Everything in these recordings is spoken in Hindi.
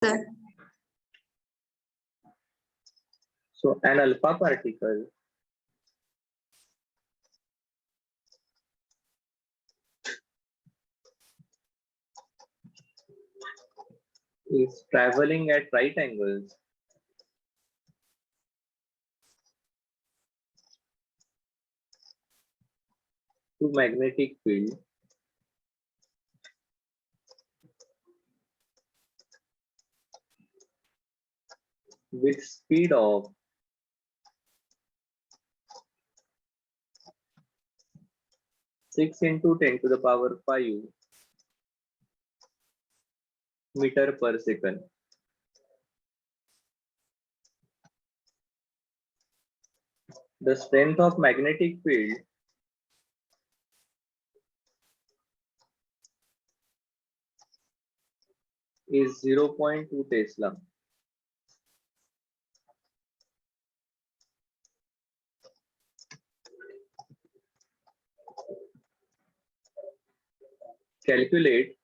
Sir. So an alpha particle is traveling at right angles to magnetic field with speed of 6 into 10 to the power 5 meter per second. The strength of magnetic field is 0.2 Tesla. Calculate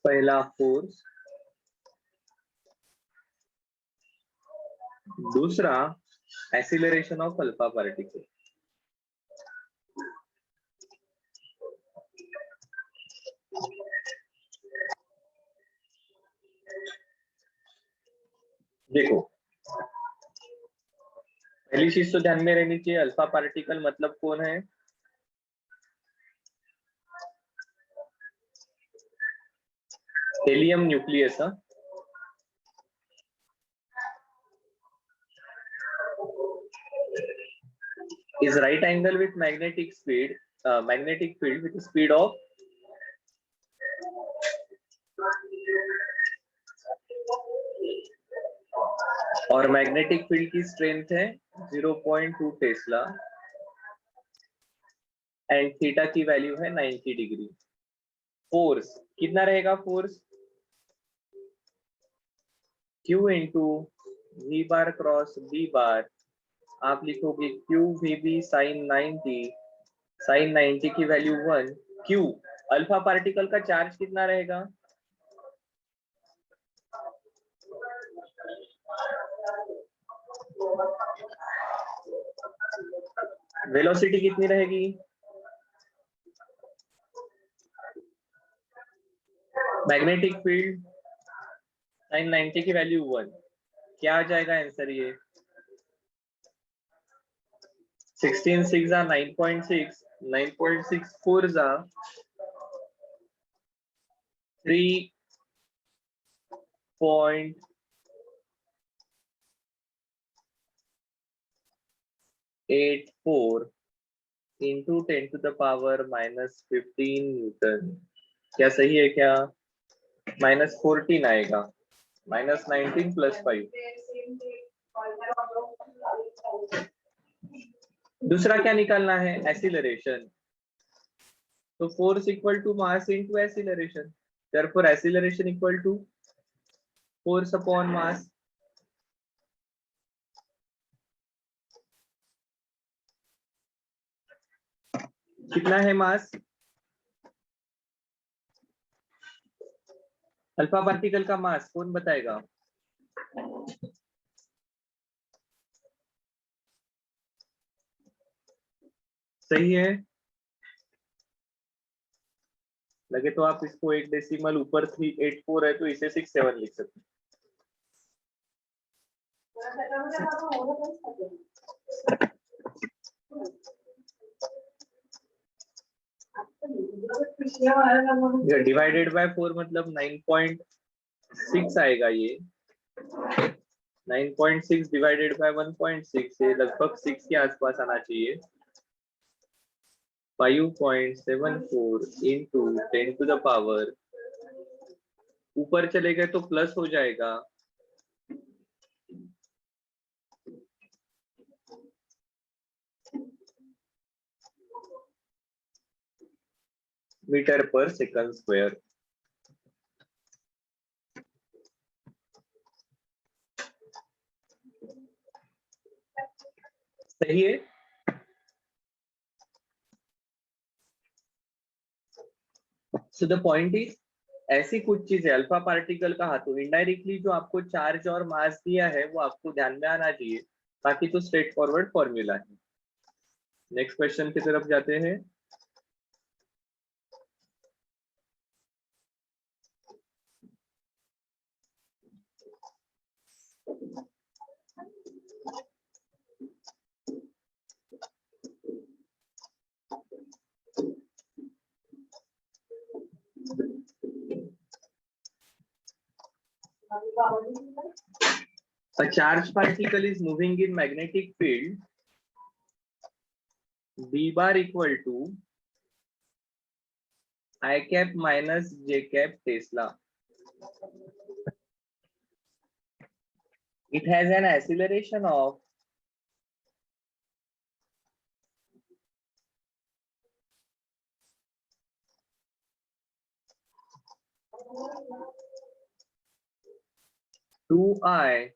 पहला फोर्स, दूसरा एक्सीलरेशन ऑफ अल्फा पार्टिकल। देखो पहली चीज तो ध्यान में रहनी चाहिए, अल्फा पार्टिकल मतलब कौन है? Helium nucleus. is right angle with magnetic field with speed of और मैग्नेटिक फील्ड की स्ट्रेंथ है 0.2 टेस्ला एंड थीटा की वैल्यू है 90 डिग्री। फोर्स कितना रहेगा? Force Q into V bar cross B bar, आप लिखोगे Q VB साइन 90 की वैल्यू 1। Q अल्फा पार्टिकल का चार्ज कितना रहेगा? वेलोसिटी कितनी रहेगी? मैग्नेटिक फील्ड साइन 90 की वैल्यू 1। क्या आ जाएगा आंसर? ये 16 6 9.6, 9.6 4 3.84 into 10 to the power -15 Newton. क्या सही है क्या? -14 आएगा, -19 + 5। दूसरा क्या निकालना है? एक्सीलरेशन। तो force equal to mass into acceleration, therefore acceleration equal to force upon mass. कितना है मास? अल्फा पार्टिकल का मास कौन बताएगा? सही है, लगे तो आप इसको एक डेसिमल ऊपर 384 है तो इसे 67 लिख सकते हैं। डिवाइडेड बाय 4 मतलब 9.6 आएगा। ये 9.6 डिवाइडेड बाय 1.6 ये लगभग 6 के आसपास आना चाहिए। 5.74 into 10 to the power, ऊपर चले गए तो प्लस हो जाएगा, मीटर पर सेकंड स्क्वायर। सही है। सो द पॉइंट इज, ऐसी कुछ चीजें अल्फा पार्टिकल कहा तो इनडायरेक्टली जो आपको चार्ज और मास दिया है वो आपको ध्यान में आना चाहिए, बाकी तो स्ट्रेट फॉरवर्ड फॉर्मूला है। नेक्स्ट क्वेश्चन की तरफ जाते हैं। A charged particle is moving in magnetic field B bar equal to I cap minus J cap Tesla. It has an acceleration of 2I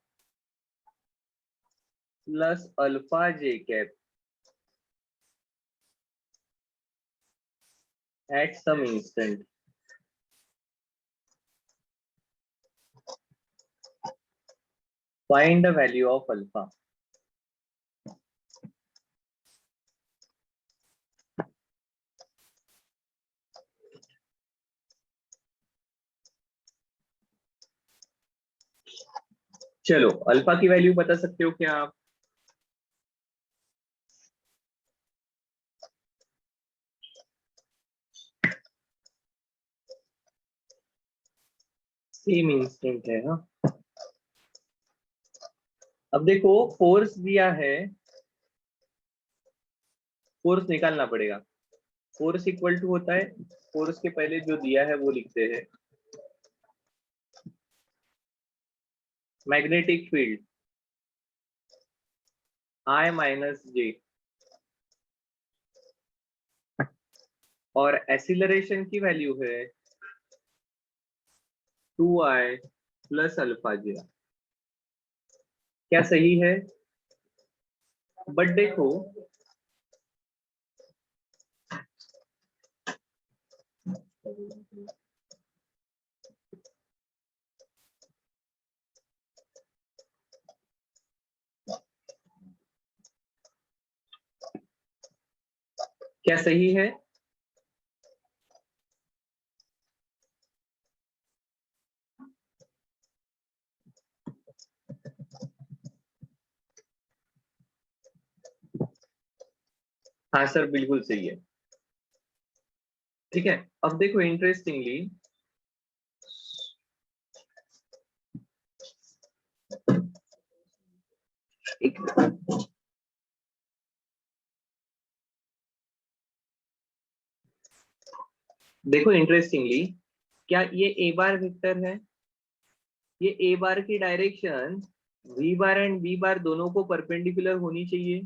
plus alpha J cap at some instant. Find the value of alpha. चलो अल्फा की वैल्यू बता सकते हो क्या आप? सेम इंस्टेंट है। हाँ, अब देखो फोर्स दिया है, फोर्स निकालना पड़ेगा। फोर्स इक्वल टू होता है, फोर्स के पहले जो दिया है वो लिखते हैं magnetic field I minus J, और एक्सीलरेशन की वैल्यू है 2I प्लस अल्फा J। क्या सही है? बट देखो क्या सही है? हाँ सर बिल्कुल सही है। ठीक है, अब देखो इंटरेस्टिंगली देखो इंटरेस्टिंगली, क्या ये ए बार वेक्टर है? ये ए बार की direction V bar and B bar दोनों को परपेंडिकुलर होनी चाहिए,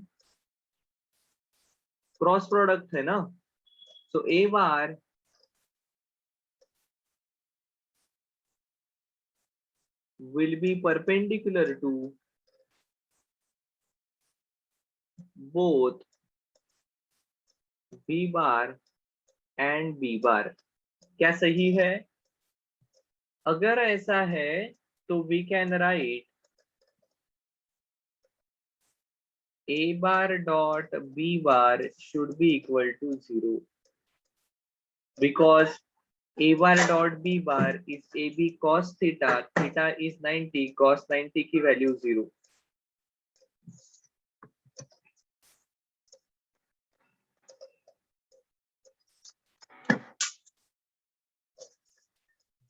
क्रॉस प्रोडक्ट है ना। सो ए बार will be perpendicular to both B bar and B bar। क्या सही है? अगर ऐसा है तो we can write A bar dot B bar should be equal to 0 because A bar dot B bar is AB cos theta, theta is 90, cos 90 की वैल्यू 0।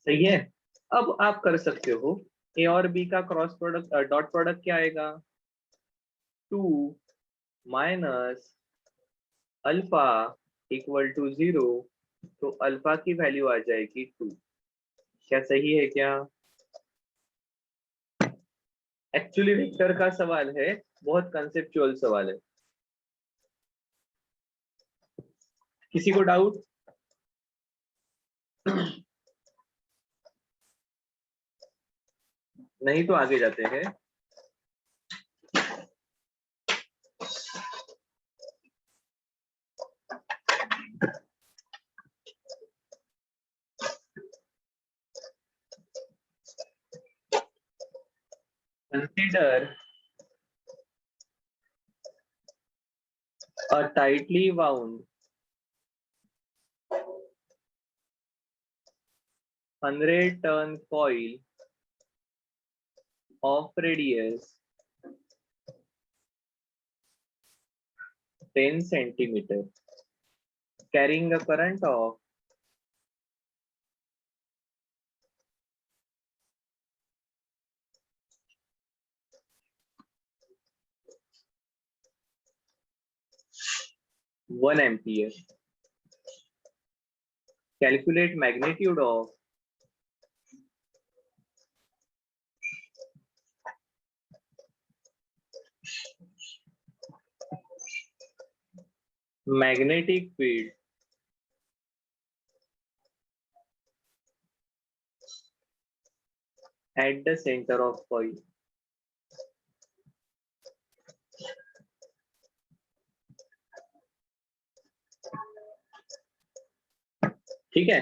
सही है। अब आप कर सकते हो ए और बी का क्रॉस प्रोडक्ट, डॉट प्रोडक्ट क्या आएगा? 2 माइनस अल्फा इक्वल टू 0, तो अल्फा की वैल्यू आ जाएगी 2। क्या सही है क्या? एक्चुअली वेक्टर का सवाल है, बहुत कंसेप्चुअल सवाल है। किसी को डाउट? नहीं तो आगे जाते हैं। Consider a tightly wound 100-ton coil of radius 10 centimeter carrying a current of 1 ampere. Calculate magnitude of magnetic field at the center of coil. ठीक है.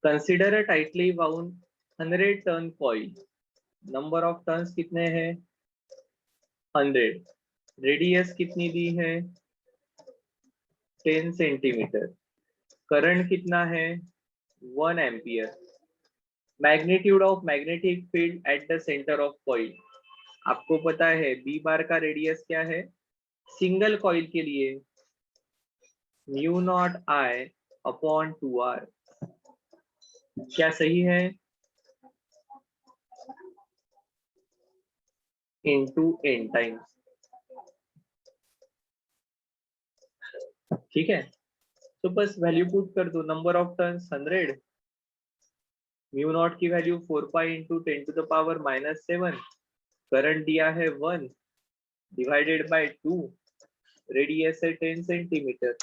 Consider a tightly wound 100-ton coil. Number of turns कितने हैं? 100. Radius कितनी दी है? 10 सेंटीमीटर. करंट कितना है? 1 ampere. Magnitude of magnetic field at the centre of coil. आपको पता है बी बार का रेडियस क्या है सिंगल कॉइल के लिए? Mu naught I upon 2r. क्या सही है? Into n times. ठीक है. तो बस वैल्यू पुट कर दो. Number of turns 100. Mu naught की value 4 pi into 10 to the power -7. Current दिया है 1 डिवाइडेड बाय 2. रेडियस है 10 सेंटीमीटर.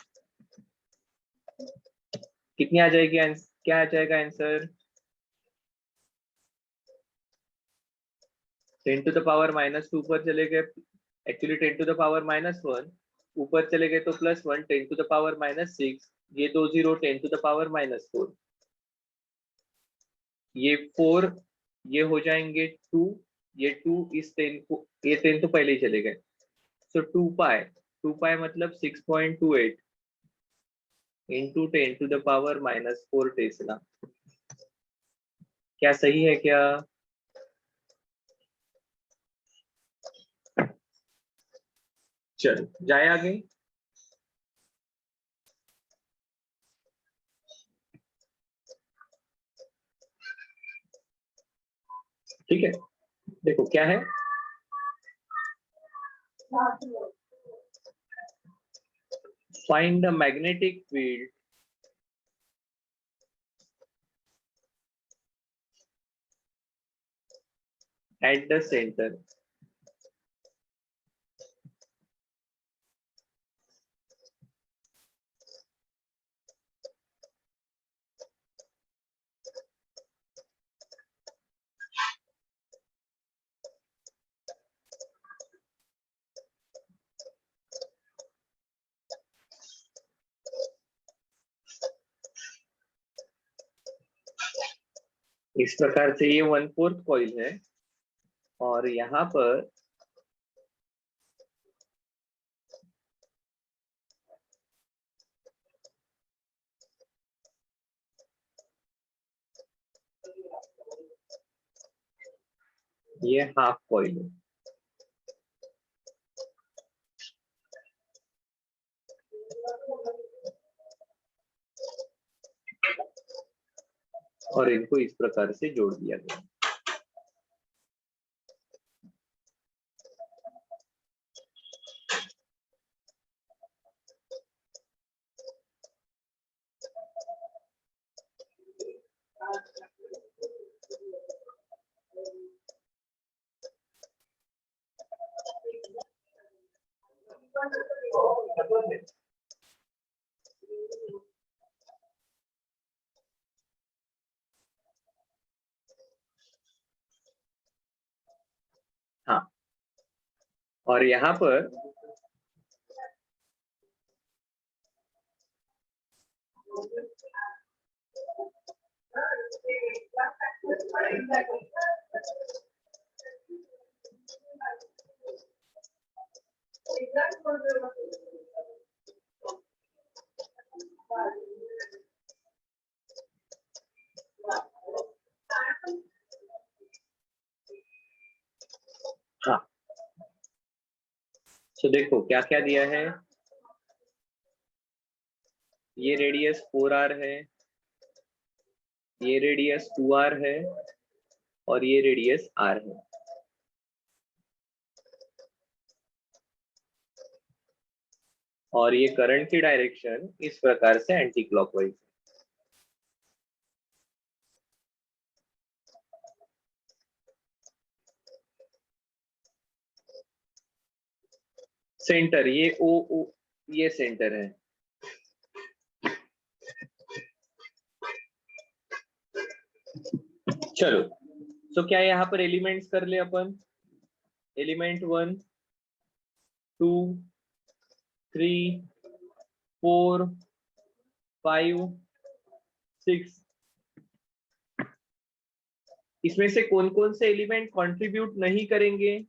कितनी आ जाएगी? क्या आ जाएगा आंसर? 10 टू द पावर -2 पर चले गए. एक्चुअली 10 टू द पावर -1 ऊपर चले गए तो +1. 10 टू द पावर -6. ये 2 0. 10 टू द पावर -4. ये 4 ये हो जाएंगे 2. ये 2 इस 10 को ये 10 तो पहले ही चले गए. सो 2 पाई मतलब 6.28 into 10 to the power -4 tesla. क्या सही है क्या? चलो जाए आगे. ठीक है. देखो क्या है. Find the magnetic field at the center. इस प्रकार से ये 1/4 कॉइल है और यहाँ पर ये हाफ कॉइल है. और इनको इस प्रकार से जोड़ दिया गया. हाँ. और यहाँ पर हाँ, तो देखो क्या क्या दिया है। ये रेडियस 4r है, ये रेडियस 2r है और ये रेडियस r है। और ये करंट की डायरेक्शन इस प्रकार से एंटी क्लॉकवाइज। सेंटर ये ओ ये सेंटर है। चलो, तो क्या यहाँ पर एलिमेंट्स कर ले अपन। एलिमेंट 1 2 3 4 5 6, इसमें से कौन कौन से एलिमेंट कंट्रीब्यूट नहीं करेंगे।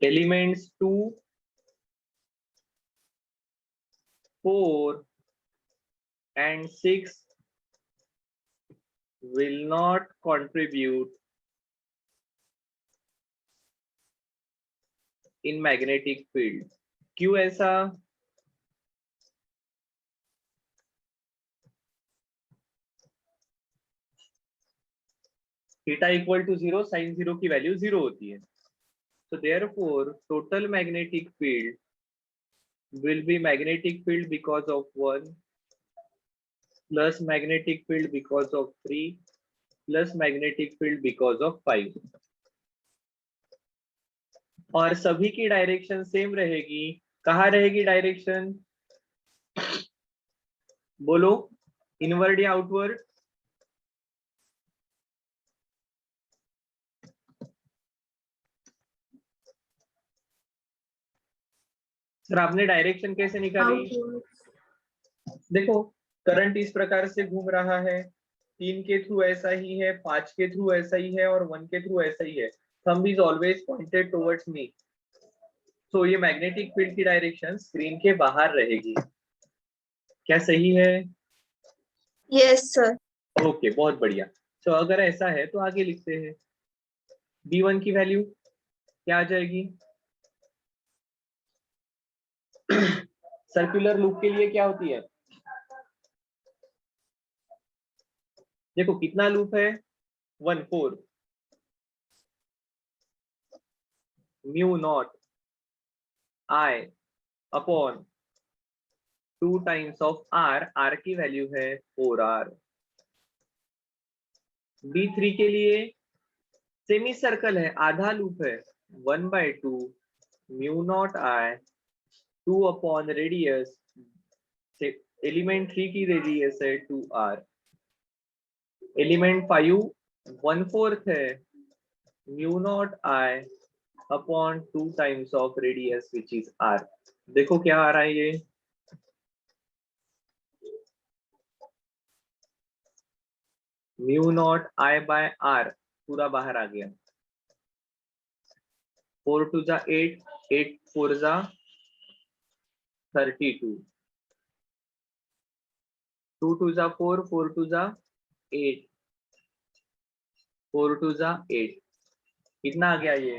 Elements 2 4 and 6 will not contribute in magnetic field। क्यों ऐसा। थीटा इक्वल टू 0, साइन 0 की वैल्यू 0 होती है। So therefore total magnetic field will be magnetic field because of 1 plus magnetic field because of 3 plus magnetic field because of 5। और सभी की डायरेक्शन सेम रहेगी। कहाँ रहेगी डायरेक्शन, बोलो, इनवर्ड या आउटवर्ड। सर आपने डायरेक्शन कैसे निकाली। देखो, करंट इस प्रकार से घूम रहा है, 3 के थ्रू ऐसा ही है, 5 के थ्रू ऐसा ही है और 1 के थ्रू ऐसा ही है। Thumb is always pointed towards me. तो ये मैग्नेटिक फील्ड की डायरेक्शन स्क्रीन के बाहर रहेगी। क्या सही है। Yes sir. ओके, बहुत बढ़िया। तो अगर ऐसा है तो आगे लिखते हैं। d1 की वैल्यू क्या आ जाएगी। सर्कुलर लूप के लिए क्या होती है। देखो कितना लूप है, 1 4 mu naught I upon 2 times of R, R की वैल्यू है 4r। d3 के लिए सेमी सर्कल है, आधा लूप है, 1/2 म्यू नॉट आई 2 अपॉन रेडियस, एलिमेंट 3 की रेडियस है 2r। एलिमेंट 5 1/4 है, mu naught I upon 2 times of radius which is r। देखो क्या आ रहा है ये, म्यू नॉट आई बाय r पूरा बाहर आ गया। 4 2 जा 8, 8 4 जा 32, 2 2 जा 4, 4 2 जा 8, 4 2 जा 8, कितना आ गया ये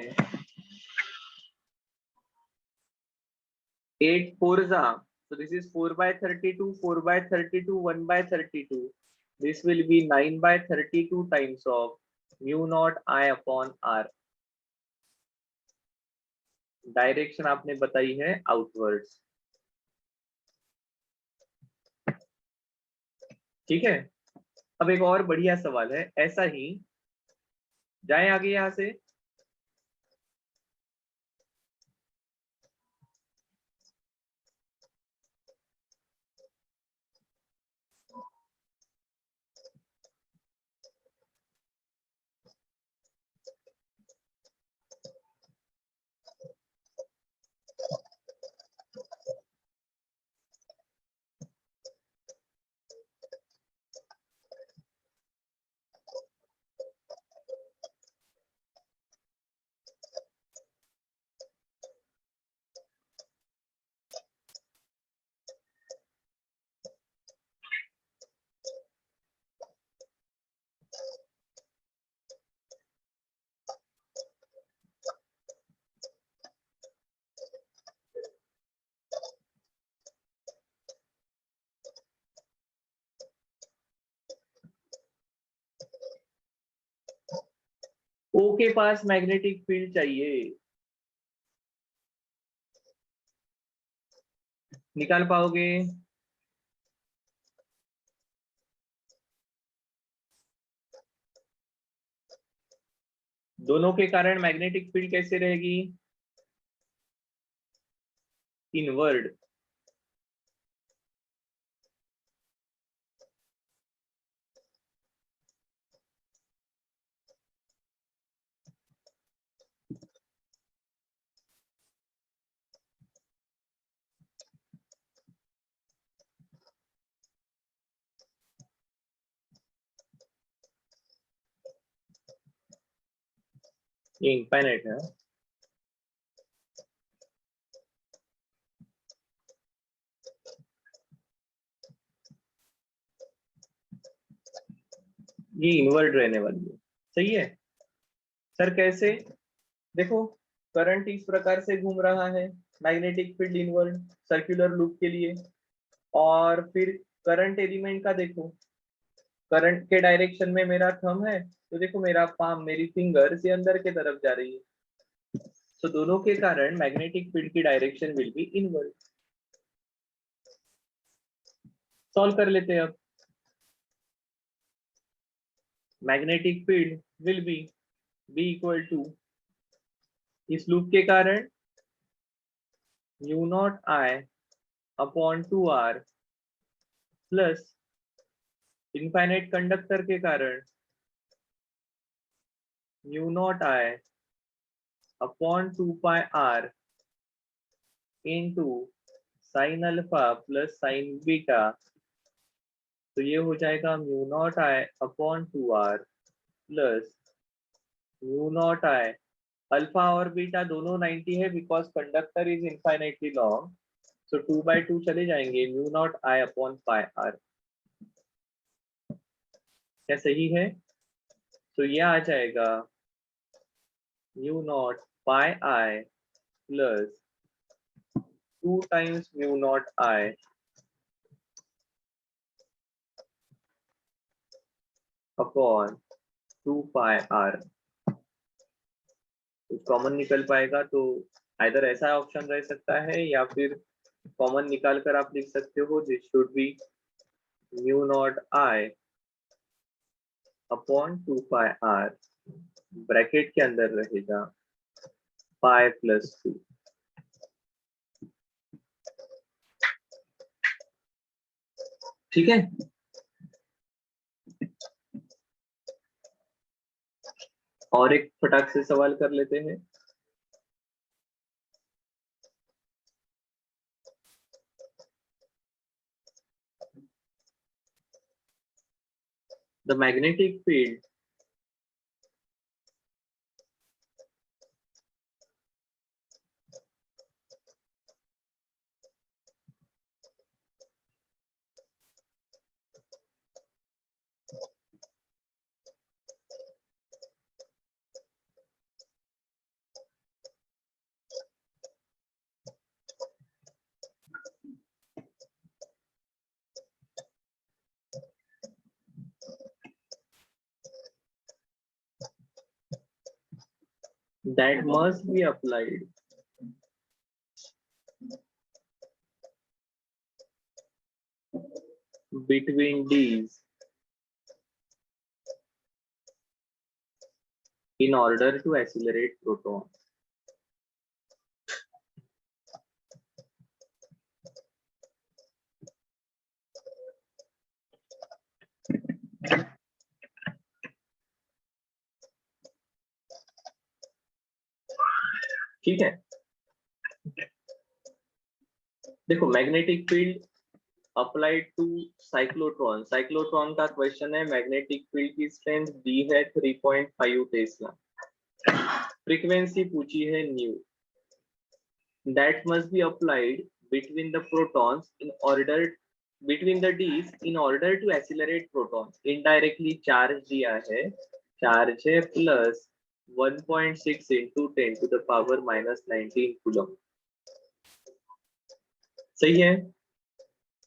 8 4 जा, so this is 4/32, 4/32, 1/32, this will be 9/32 times of mu naught I upon r। Direction आपने बताई है आउटवर्ड्स। ठीक है, अब एक और बढ़िया सवाल है, ऐसा ही जाए आगे यहां से। O के पास मैग्नेटिक फील्ड चाहिए, निकाल पाओगे? दोनों के कारण मैग्नेटिक फील्ड कैसे रहेगी? इनवर्ड। ये इनफाइनाइट है। ये इनवर्ड रहने वाली है, सही है सर? कैसे? देखो, करंट इस प्रकार से घूम रहा है, magnetic field inward circular loop के लिए। और फिर करंट एलिमेंट का देखो, करंट के डायरेक्शन में मेरा थंब है, तो देखो मेरा पाम, मेरी फिंगर से अंदर के तरफ जा रही है। तो दोनों के कारण मैग्नेटिक फील्ड की direction will be inward. Solve कर लेते हैं अब। Magnetic field will be be equal to, इस लूप के कारण mu naught I upon 2r plus infinite conductor के कारण mu naught I upon 2πr into sine alpha plus sine beta. तो ये हो जाएगा mu naught I upon 2r plus mu naught I, alpha और बीटा दोनों 90 है because conductor is infinitely long, so 2/2 चले जाएंगे, mu naught I upon pi R. क्या सही है? तो ये आ जाएगा mu naught pi I plus 2 times mu naught I upon 2πr। कुछ कॉमन निकल पाएगा तो आइदर ऐसा ऑप्शन रह सकता है या फिर कॉमन निकाल कर आप लिख सकते हो, this should be mu naught I upon 2πr, bracket के अंदर रहेगा पाई प्लस 2। ठीक है? और एक फटाक से सवाल कर लेते हैं। The magnetic field that must be applied between D's in order to accelerate proton। ठीक है? देखो, magnetic field applied to cyclotron, cyclotron का क्वेश्चन है, मैग्नेटिक फील्ड की स्ट्रेंथ डी है 3.5 टेस्ला, फ्रीक्वेंसी पूछी है nu, that must be applied between the protons in order, between the D's in order to accelerate proton। Indirectly charge दिया है, चार्ज है plus 1.6 into 10 to the power minus 19 coulomb. सही है?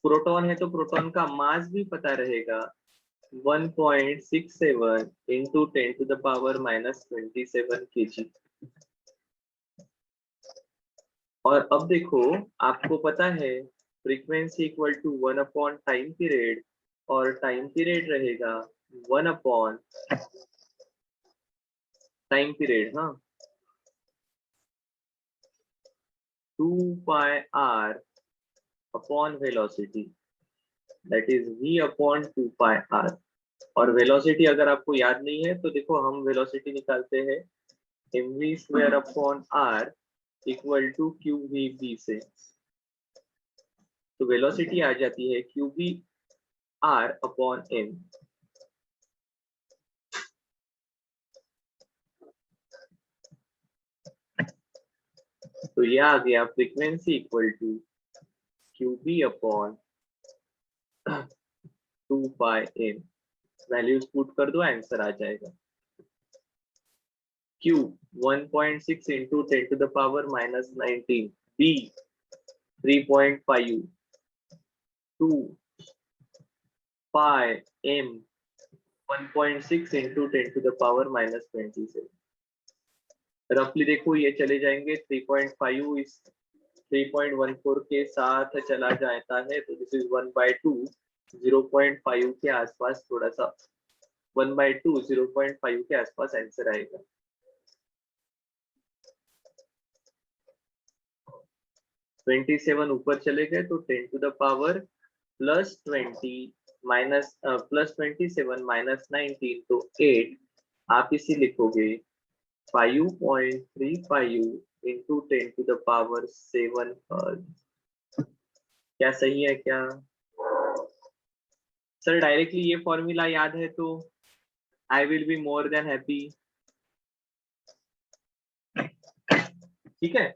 प्रोटॉन है तो प्रोटॉन का मास भी पता रहेगा, 1.67 into 10 to the power minus 27 kg। और अब देखो, आपको पता है frequency equal to 1 upon time period, और टाइम पीरियड रहेगा 1 अपॉन टाइम पीरियड, हाँ, 2 pi r upon velocity, that is v upon 2 pi r. और वेलोसिटी अगर आपको याद नहीं है तो देखो, हम वेलोसिटी निकालते हैं mv square upon r equal to qvb से। तो वेलोसिटी आ जाती है qv r अपॉन m। तो ये आ गया frequency equal to qb upon 2 pi m। Values put कर दो, आंसर आ जाएगा। q 1.6 into 10 to the power minus 19, b 3.5, 2 pi m 1.6 into 10 to the power minus 27। रफली देखो ये चले जाएंगे, 3.5 इस 3.14 के साथ चला जाता है, तो दिस इज 1/2, 0.5 के आसपास, थोड़ा सा 1/2 0.5 के आसपास आंसर आएगा। (27) ऊपर चले गए तो 10 to the power plus 20 minus plus 27 minus 19 तो 8। आप इसे लिखोगे 5.35 into 10 to the power 7 hertz. क्या सही है क्या सर? डायरेक्टली ये फॉर्मूला याद है तो I will be more than happy. ठीक है,